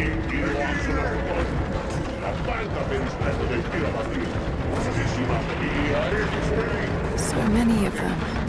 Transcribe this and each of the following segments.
So many of them.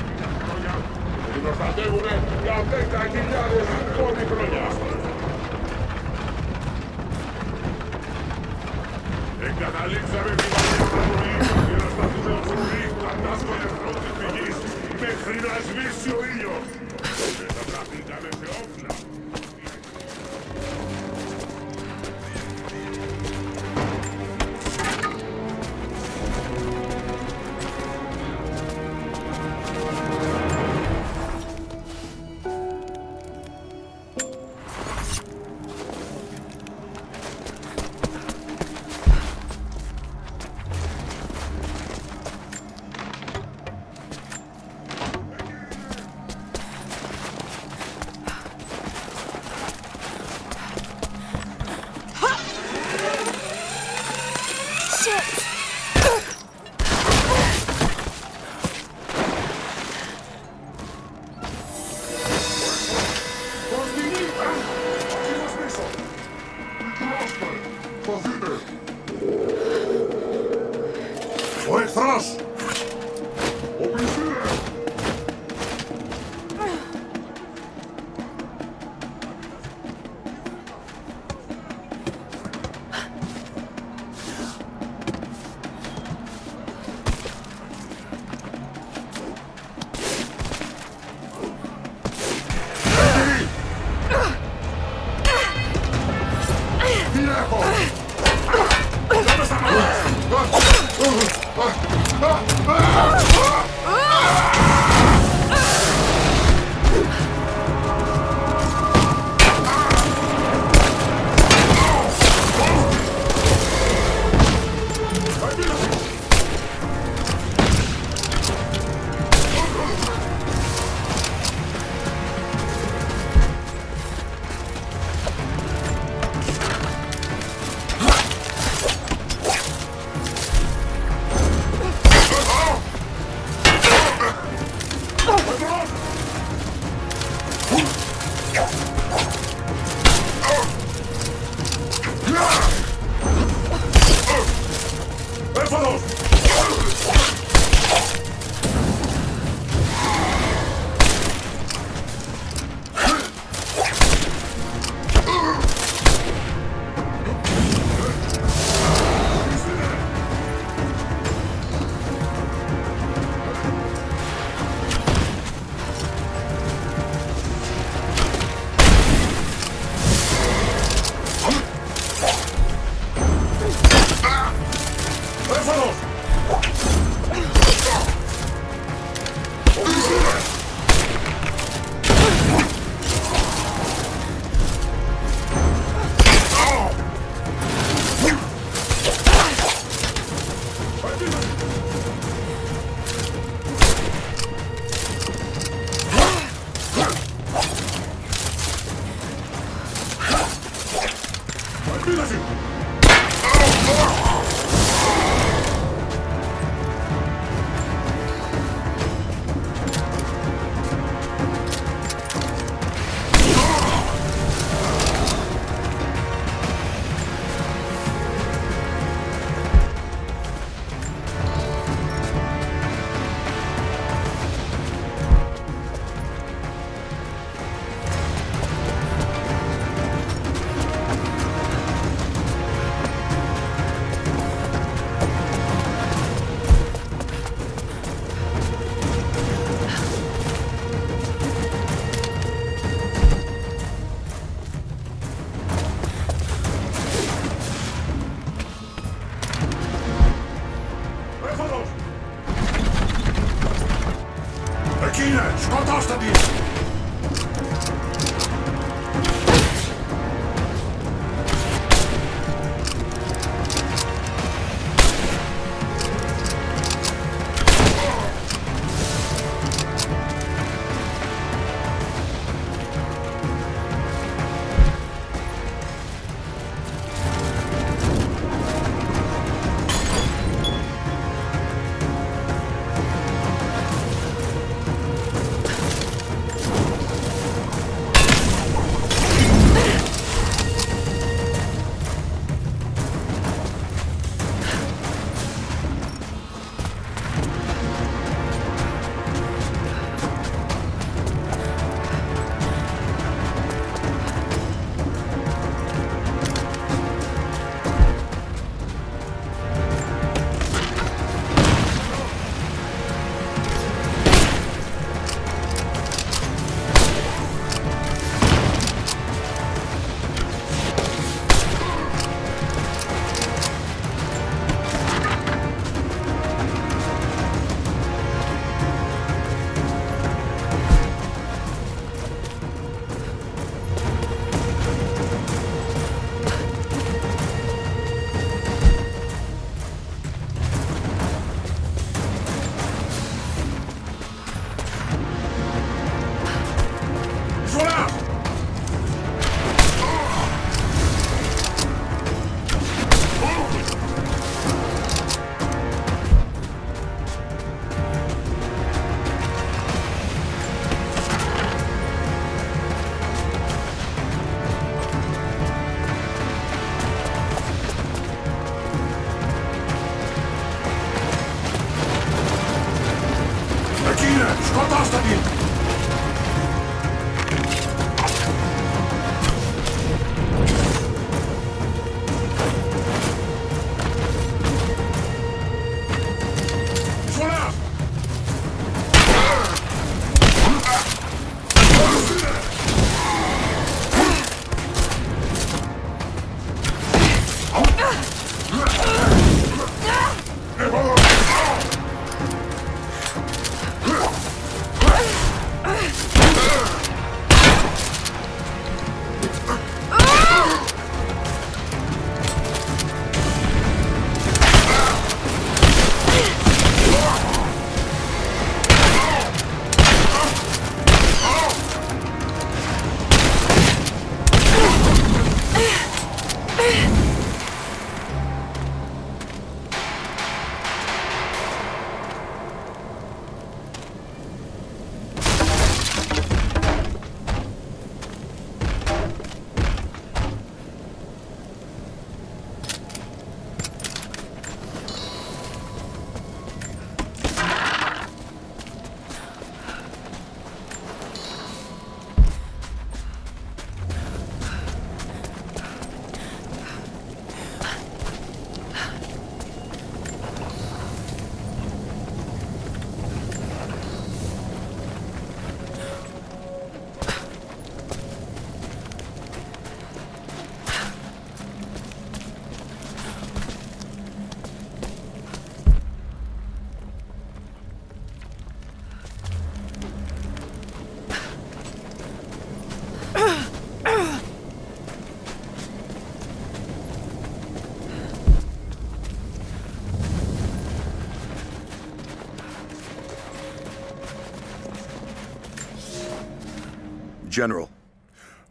General,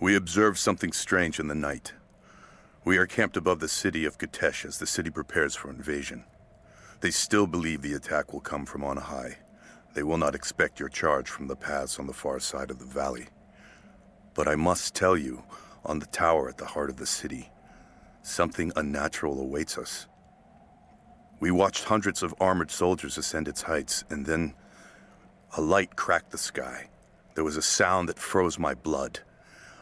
we observed something strange in the night. We are camped above the city of Kitezh as the city prepares for invasion. They still believe the attack will come from on high. They will not expect your charge from the paths on the far side of the valley. But I must tell you, on the tower at the heart of the city, something unnatural awaits us. We watched hundreds of armored soldiers ascend its heights, and then a light cracked the sky. There was a sound that froze my blood,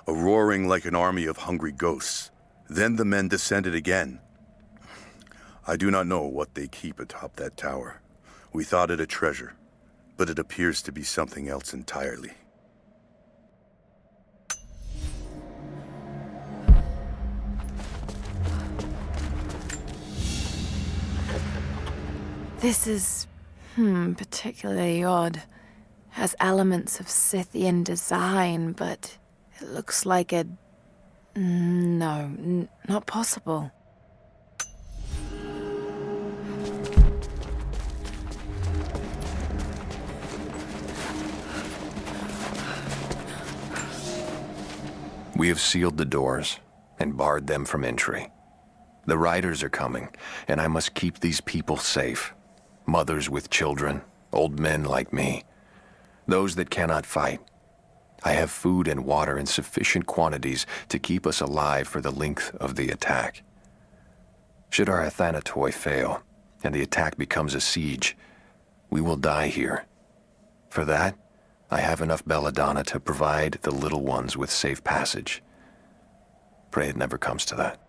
a roaring like an army of hungry ghosts. Then the men descended again. I do not know what they keep atop that tower. We thought it a treasure, but it appears to be something else entirely. This is, particularly odd. Has elements of Scythian design, but it looks like a... No, not possible. We have sealed the doors and barred them from entry. The riders are coming, and I must keep these people safe. Mothers with children, old men like me. Those that cannot fight. I have food and water in sufficient quantities to keep us alive for the length of the attack. Should our Athanatoi fail, and the attack becomes a siege, we will die here. For that, I have enough belladonna to provide the little ones with safe passage. Pray it never comes to that.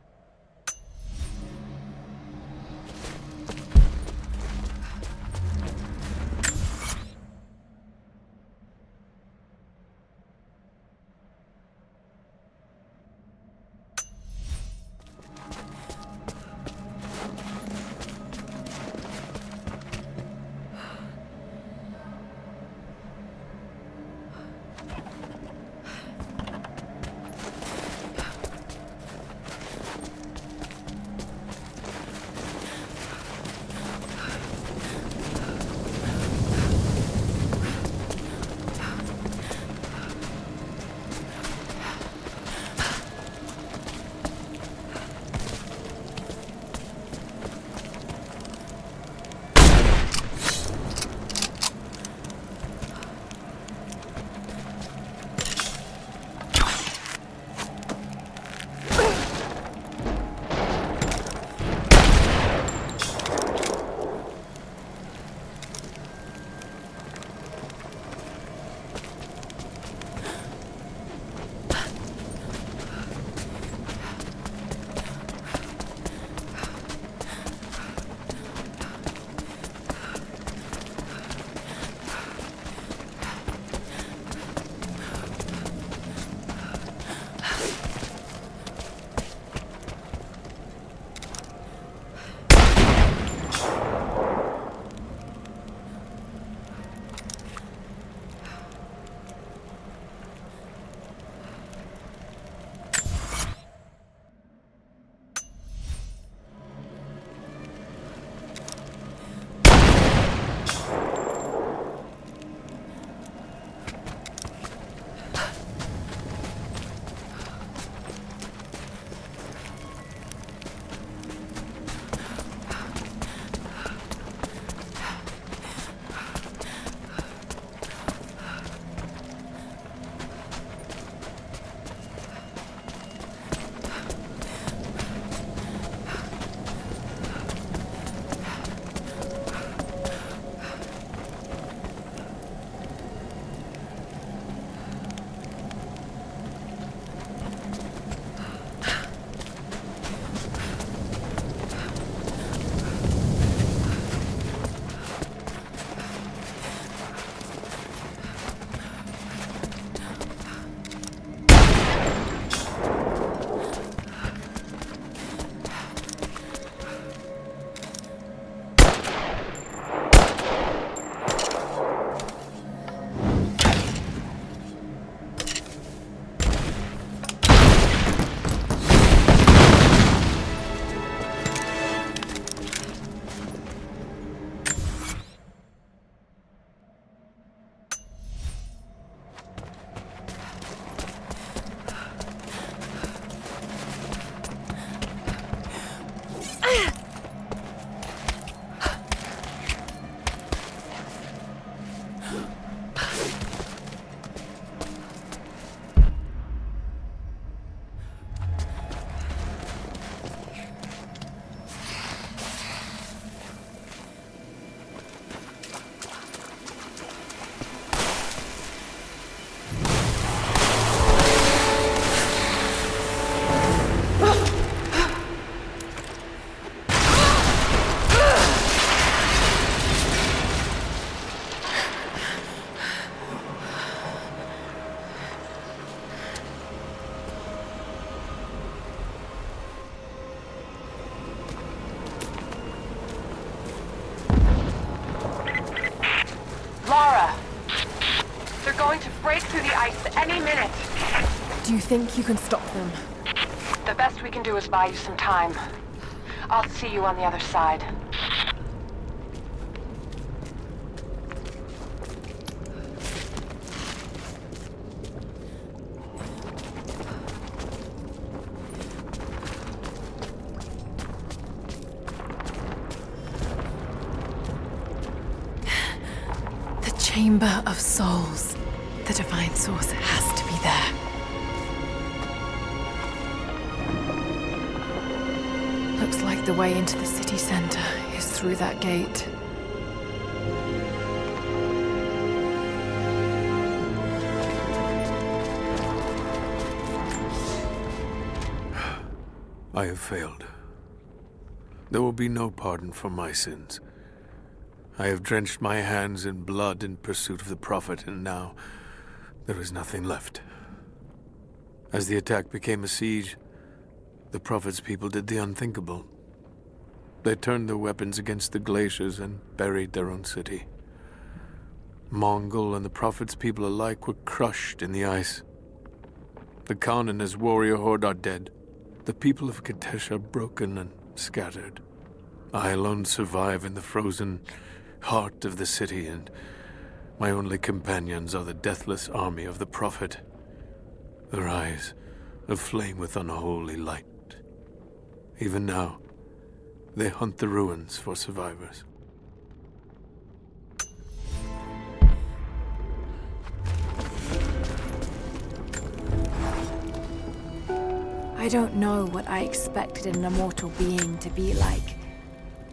going to break through the ice any minute. Do you think you can stop them? The best we can do is buy you some time. I'll see you on the other side. The Chamber of Souls. The Divine Source has to be there. Looks like the way into the city center is through that gate. I have failed. There will be no pardon for my sins. I have drenched my hands in blood in pursuit of the Prophet, and now there is nothing left. As the attack became a siege, the Prophet's people did the unthinkable. They turned their weapons against the glaciers and buried their own city. Mongol and the Prophet's people alike were crushed in the ice. The Khan and his warrior horde are dead. The people of Kitezh are broken and scattered. I alone survive in the frozen heart of the city, and my only companions are the deathless army of the Prophet, their eyes aflame with unholy light. Even now, they hunt the ruins for survivors. I don't know what I expected an immortal being to be like,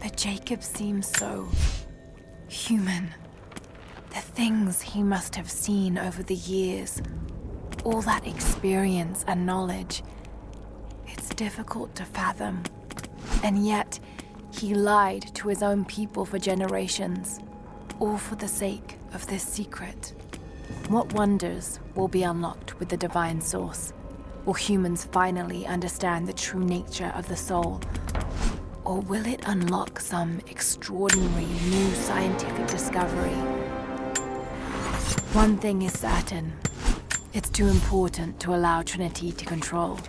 but Jacob seems so human. The things he must have seen over the years, all that experience and knowledge, it's difficult to fathom. And yet, he lied to his own people for generations, all for the sake of this secret. What wonders will be unlocked with the Divine Source? Will humans finally understand the true nature of the soul? Or will it unlock some extraordinary new scientific discovery? One thing is certain. It's too important to allow Trinity to control.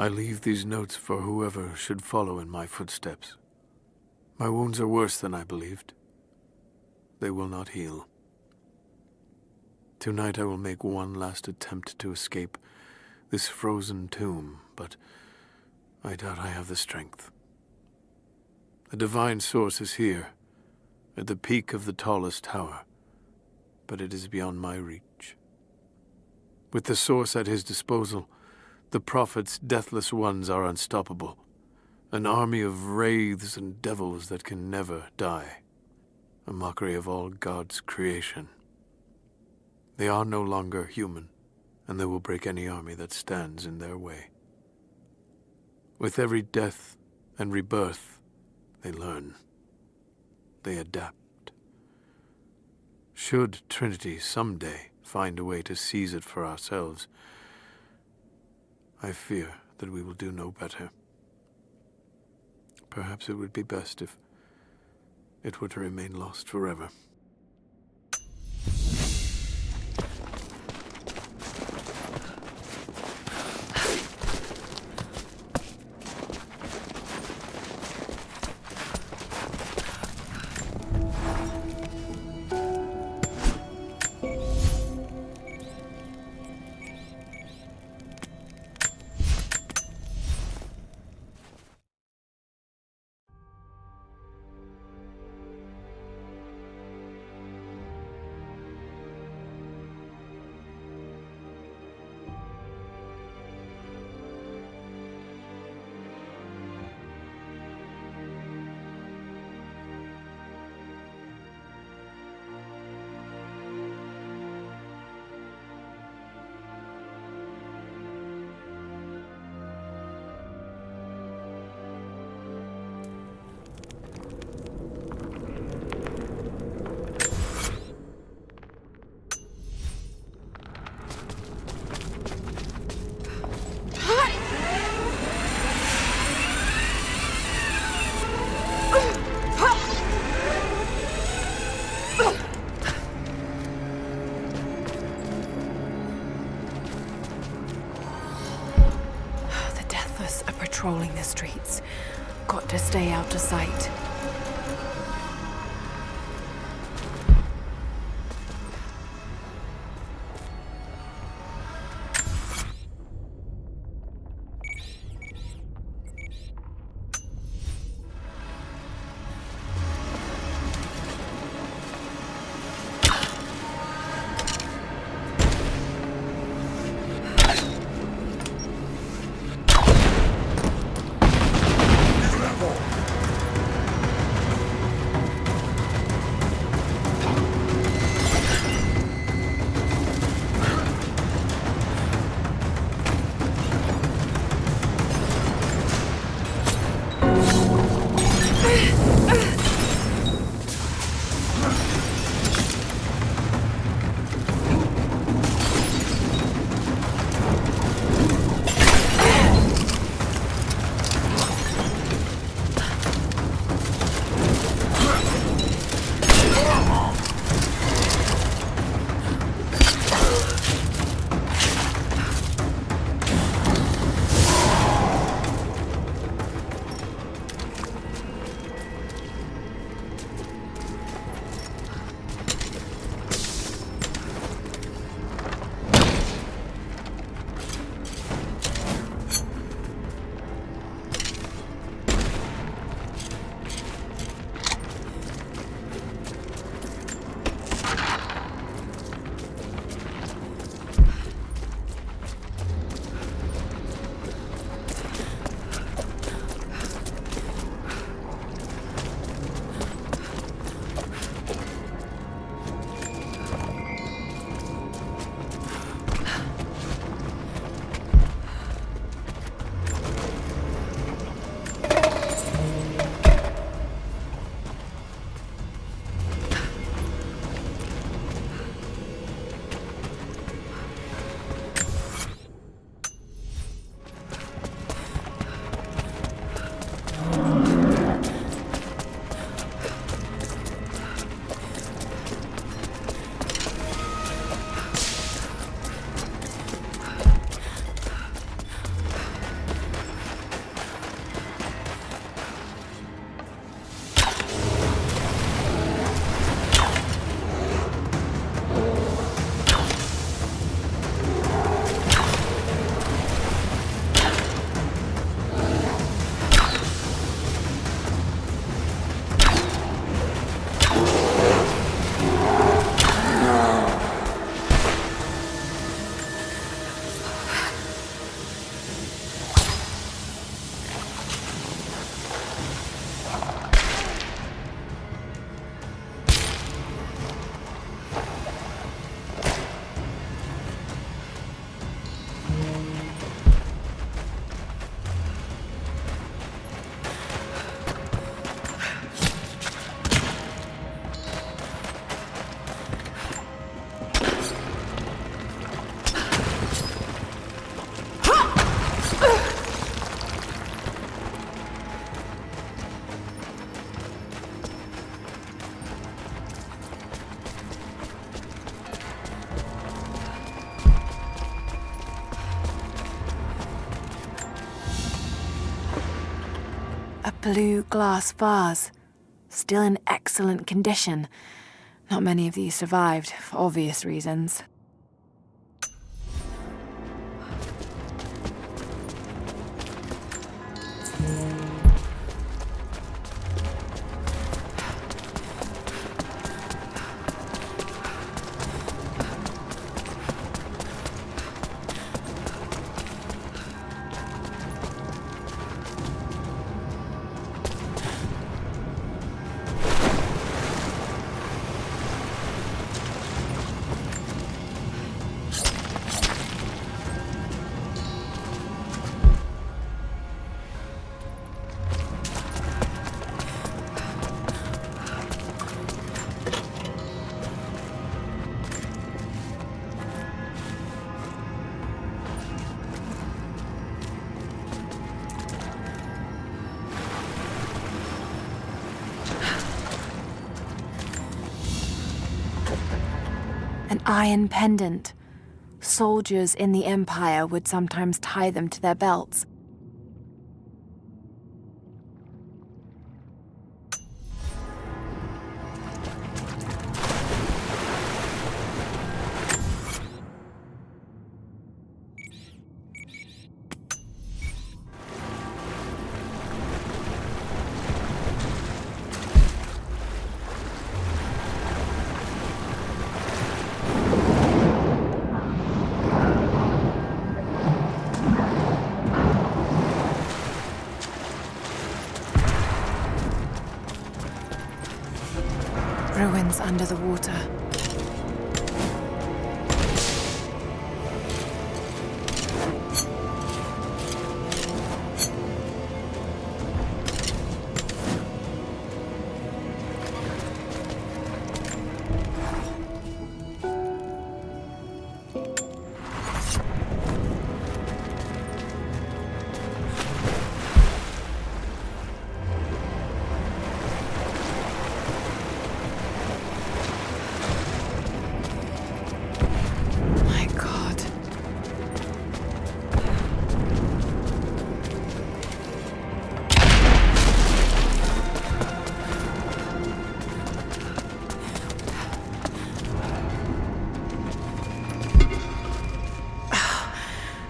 I leave these notes for whoever should follow in my footsteps. My wounds are worse than I believed. They will not heal. Tonight I will make one last attempt to escape this frozen tomb, but I doubt I have the strength. The Divine Source is here, at the peak of the tallest tower, but it is beyond my reach. With the Source at his disposal, the Prophet's deathless ones are unstoppable. An army of wraiths and devils that can never die. A mockery of all God's creation. They are no longer human, and they will break any army that stands in their way. With every death and rebirth, they learn. They adapt. Should Trinity someday find a way to seize it for ourselves, I fear that we will do no better. Perhaps it would be best if it were to remain lost forever. Patrolling the streets. Got to stay out of sight. blue glass vase, still in excellent condition. Not many of these survived, for obvious reasons. An iron pendant. Soldiers in the Empire would sometimes tie them to their belts. Ruins under the water.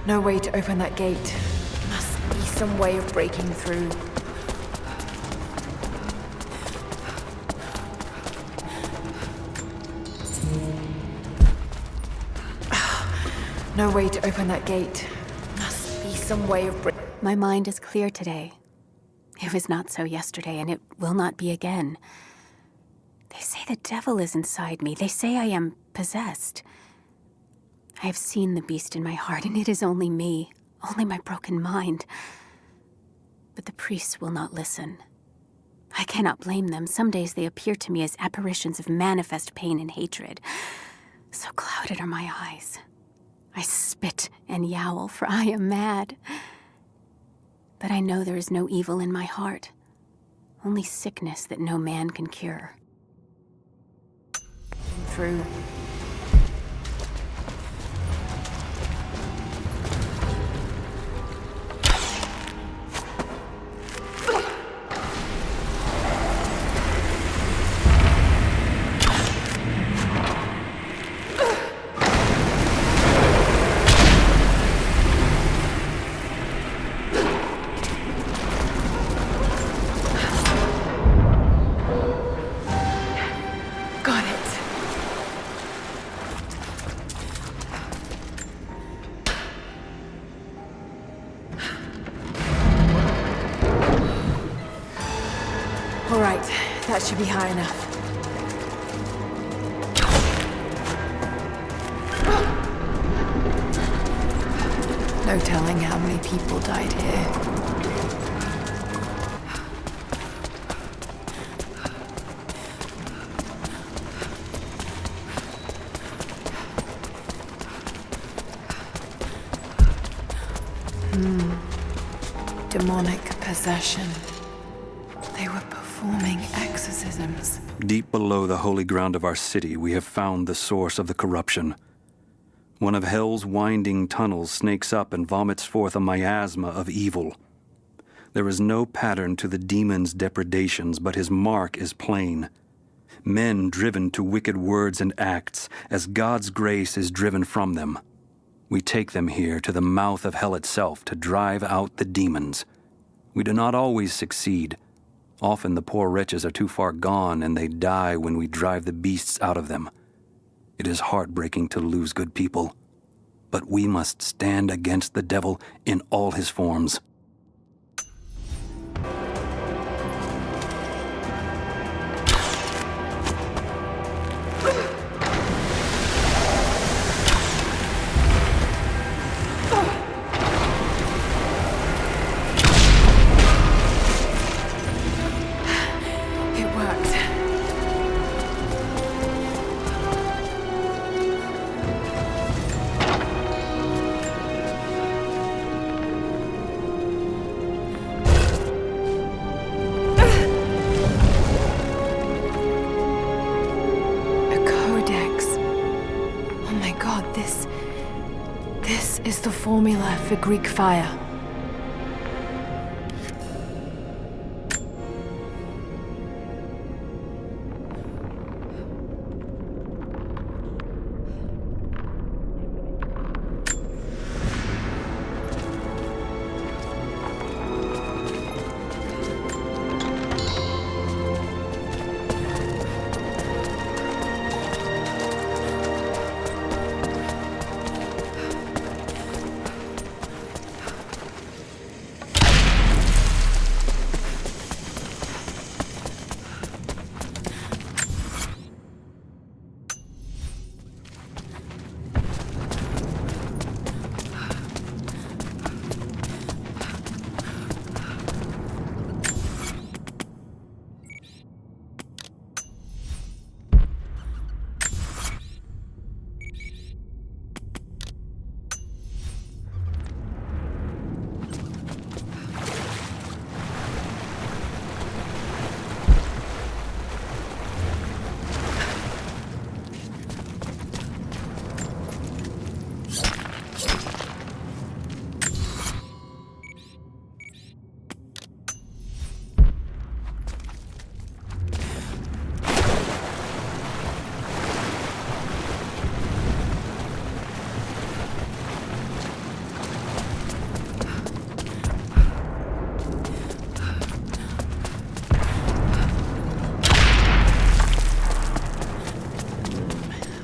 No way to open that gate. Must be some way of breaking through. No way to open that gate. Must be some way of breaking. My mind is clear today. It was not so yesterday, and it will not be again. They say the devil is inside me. They say I am possessed. I have seen the beast in my heart, and it is only me, only my broken mind. But the priests will not listen. I cannot blame them. Some days they appear to me as apparitions of manifest pain and hatred. So clouded are my eyes. I spit and yowl, for I am mad. But I know there is no evil in my heart, only sickness that no man can cure. Through. All right, that should be high enough. No telling how many people died here. Demonic possession. They were performing exorcisms. Deep below the holy ground of our city, we have found the source of the corruption. One of hell's winding tunnels snakes up and vomits forth a miasma of evil. There is no pattern to the demon's depredations, but his mark is plain. Men driven to wicked words and acts, as God's grace is driven from them. We take them here to the mouth of hell itself to drive out the demons. We do not always succeed. Often the poor wretches are too far gone and they die when we drive the beasts out of them. It is heartbreaking to lose good people, but we must stand against the devil in all his forms. This is the formula for Greek fire.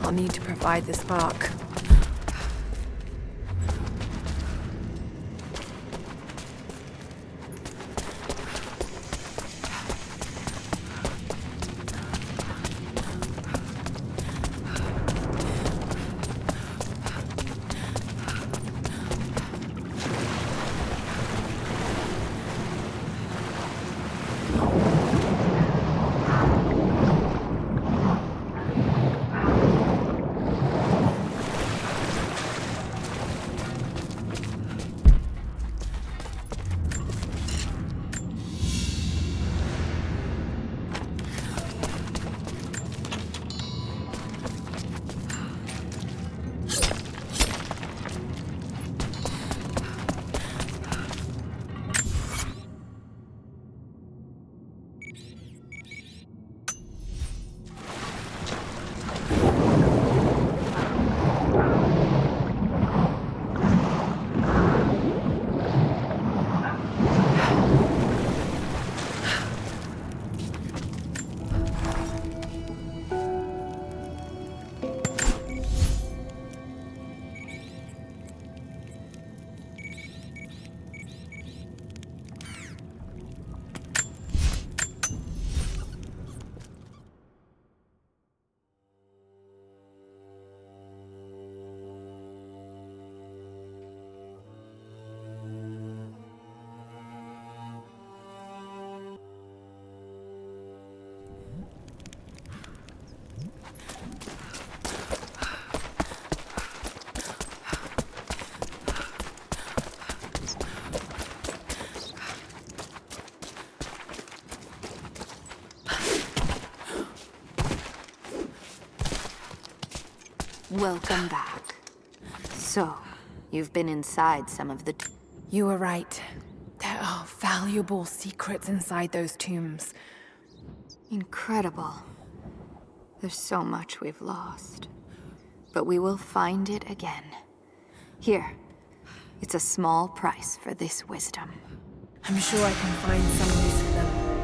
I'll need to provide the spark. Welcome back. So, you've been inside some of the... You were right. There are valuable secrets inside those tombs. Incredible. There's so much we've lost. But we will find it again. Here. It's a small price for this wisdom. I'm sure I can find some use for them.